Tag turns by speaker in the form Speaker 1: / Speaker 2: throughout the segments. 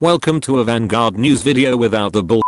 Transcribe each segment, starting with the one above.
Speaker 1: Welcome to a Vanguard news video without the bull.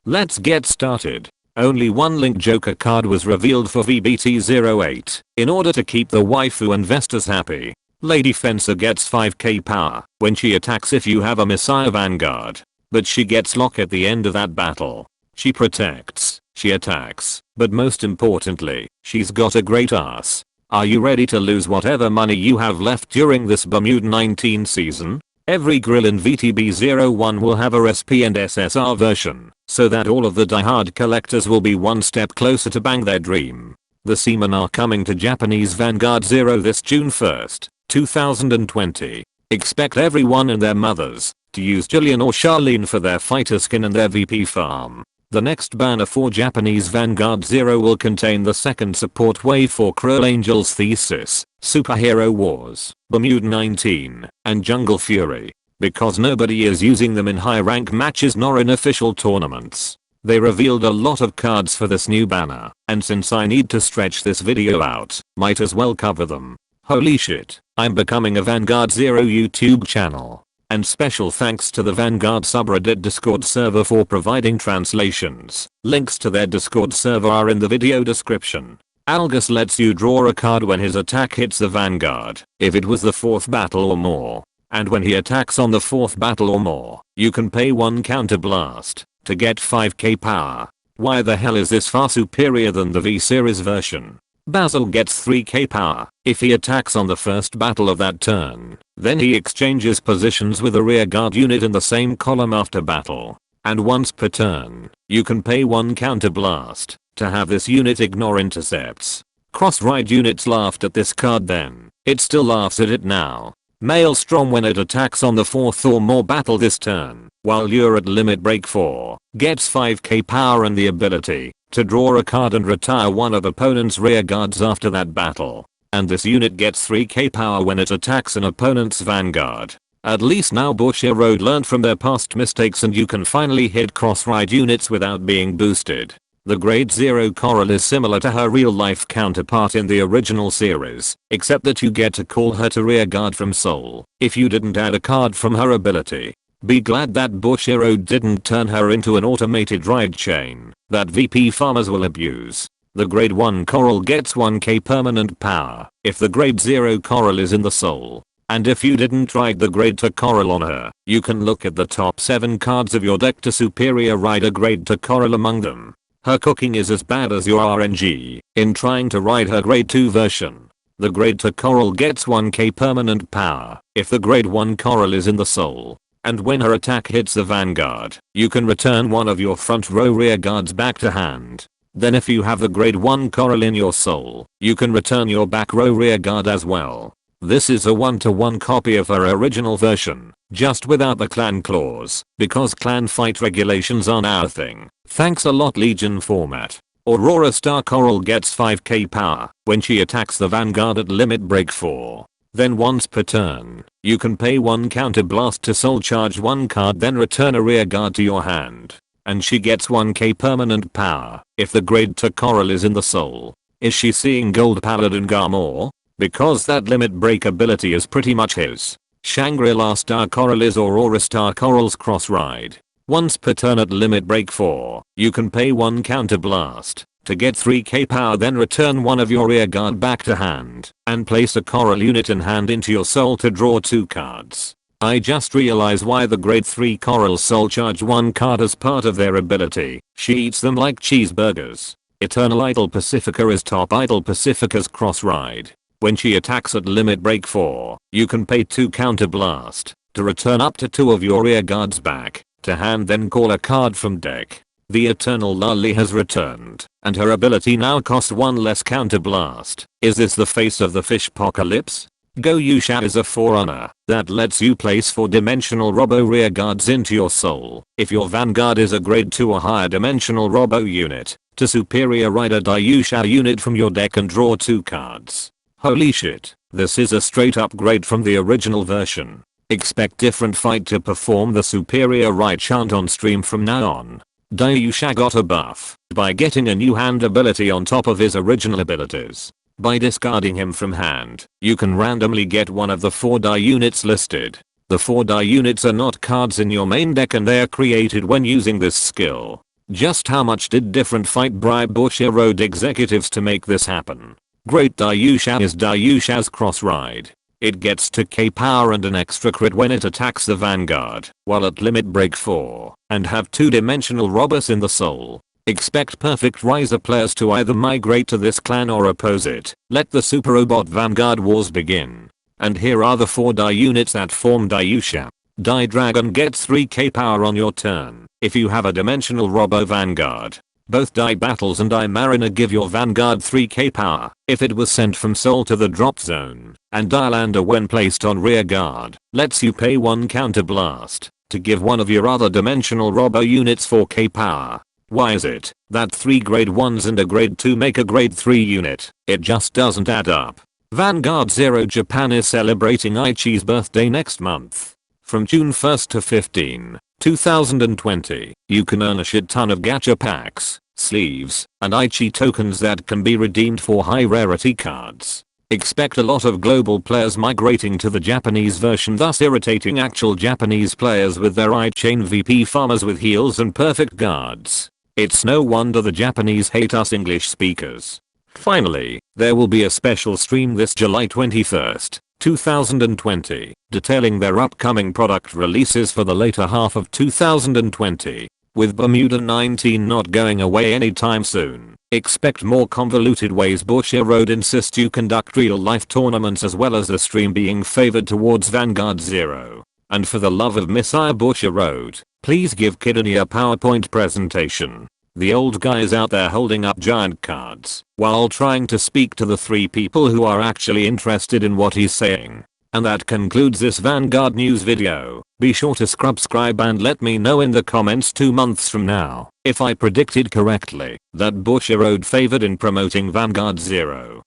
Speaker 1: Let's get started. Only one Link Joker card was revealed for VBT08. In order to keep the waifu investors happy, Lady Fencer gets 5k power when she attacks if you have a Messiah Vanguard. But she gets lock at the end of that battle. She protects, she attacks, but most importantly, she's got a great ass. Are you ready to lose whatever money you have left during this Bermuda 19 season? Every grill in VTB01 will have a SP and SSR version, so that all of the diehard collectors will be one step closer to bang their dream. The seamen are coming to Japanese Vanguard 0 this June 1st, 2020. Expect everyone and their mothers to use Jillian or Charlene for their fighter skin and their VP farm. The next banner for Japanese Vanguard 0 will contain the second support wave for Cruel Angel's Thesis, Superhero Wars, Bermuda 19, and Jungle Fury, because nobody is using them in high rank matches nor in official tournaments. They revealed a lot of cards for this new banner, and since I need to stretch this video out, might as well cover them. Holy shit, I'm becoming a Vanguard 0 YouTube channel. And special thanks to the Vanguard subreddit Discord server for providing translations. Links to their Discord server are in the video description. Algos lets you draw a card when his attack hits the Vanguard, if it was the 4th battle or more. And when he attacks on the 4th battle or more, you can pay 1 counterblast to get 5k power. Why the hell is this far superior than the V-Series version? Basil gets 3k power if he attacks on the first battle of that turn. Then he exchanges positions with a rear guard unit in the same column after battle. And once per turn, you can pay 1 counterblast to have this unit ignore intercepts. Cross-ride units laughed at this card then. It still laughs at it now. Maelstrom when it attacks on the 4th or more battle this turn, while you're at limit break 4, gets 5k power and the ability to draw a card and retire one of opponent's rear guards after that battle. And this unit gets 3k power when it attacks an opponent's vanguard. At least now Bushiroad learned from their past mistakes and you can finally hit cross-ride units without being boosted. The grade 0 Coral is similar to her real-life counterpart in the original series, except that you get to call her to rear guard from Soul if you didn't add a card from her ability. Be glad that Bushiroad didn't turn her into an automated ride chain that VP farmers will abuse. The grade 1 Coral gets 1k permanent power if the grade 0 Coral is in the Soul. And if you didn't ride the grade 2 Coral on her, you can look at the top 7 cards of your deck to superior ride a grade 2 Coral among them. Her cooking is as bad as your RNG in trying to ride her grade 2 version. The grade 2 Coral gets 1k permanent power if the grade 1 Coral is in the Soul. And when her attack hits the Vanguard, you can return one of your front row rear guards back to hand. Then if you have the grade 1 Coral in your Soul, you can return your back row rear guard as well. This is a 1-to-1 copy of her original version, just without the clan clause, because clan fight regulations aren't our thing. Thanks a lot Legion format. Aurora Star Coral gets 5k power when she attacks the Vanguard at limit break 4. Then once per turn, you can pay 1 counterblast to soul charge 1 card then return a rear guard to your hand. And she gets 1k permanent power if the grade 2 Coral is in the Soul. Is she seeing Gold Paladin Garmor? Because that limit break ability is pretty much his. Shangri-La Star Coral is Aurora Star Coral's cross ride. Once per turn at limit break 4, you can pay 1 counterblast to get 3k power then return one of your rear guard back to hand and place a Coral unit in hand into your Soul to draw 2 cards. I just realize why the grade 3 Coral Soul charge 1 card as part of their ability. She eats them like cheeseburgers. Eternal Idol Pacifica is top Idol Pacifica's cross ride. When she attacks at limit break 4, you can pay 2 counterblast to return up to 2 of your rear guards back to hand then call a card from deck. The Eternal Lully has returned, and her ability now costs 1 less counterblast. Is this the face of the Fishpocalypse? Goyusha is a forerunner that lets you place 4-dimensional Robo rear guards into your Soul if your Vanguard is a grade 2 or higher dimensional Robo unit, to superior ride a Daiyusha unit from your deck and draw 2 cards. Holy shit, this is a straight upgrade from the original version. Expect different fight to perform the superior ride chant on stream from now on. Dalyusha got a buff by getting a new hand ability on top of his original abilities. By discarding him from hand, you can randomly get one of the 4 die units listed. The 4 die units are not cards in your main deck and they are created when using this skill. Just how much did different fight bribe Bushiroad Road executives to make this happen? Great Daiyusha is Daiyusha's cross ride. It gets 2k power and an extra crit when it attacks the Vanguard, while at limit break 4, and have 2-dimensional Robus in the soul. Expect perfect riser players to either migrate to this clan or oppose it. Let the super robot Vanguard wars begin. And here are the 4 die units that form Daiyusha. Die Dragon gets 3k power on your turn if you have a dimensional Robo Vanguard. Both Die Battles and Die Mariner give your Vanguard 3k power if it was sent from Soul to the drop zone, and Die Lander when placed on rear guard lets you pay 1 counter blast to give one of your other dimensional Robo units 4k power. Why is it that 3 grade 1s and a grade 2 make a grade 3 unit? It just doesn't add up. Vanguard Zero Japan is celebrating Aichi's birthday next month. From June 1st to 15, 2020, you can earn a shit ton of gacha packs, sleeves, and Aichi tokens that can be redeemed for high rarity cards. Expect a lot of global players migrating to the Japanese version, thus irritating actual Japanese players with their iChain VP farmers with heals and perfect guards. It's no wonder the Japanese hate us English speakers. Finally, there will be a special stream this July 21st, 2020, detailing their upcoming product releases for the later half of 2020. With Bermuda 19 not going away anytime soon, expect more convoluted ways Bushiroad Road insists you conduct real life tournaments, as well as the stream being favored towards Vanguard Zero. And for the love of Messiah Bushiroad Road, please give Kidney a PowerPoint presentation. The old guy is out there holding up giant cards while trying to speak to the 3 people who are actually interested in what he's saying. And that concludes this Vanguard news video. Be sure to subscribe and let me know in the comments 2 months from now if I predicted correctly that Bushiroad Road favored in promoting Vanguard Zero.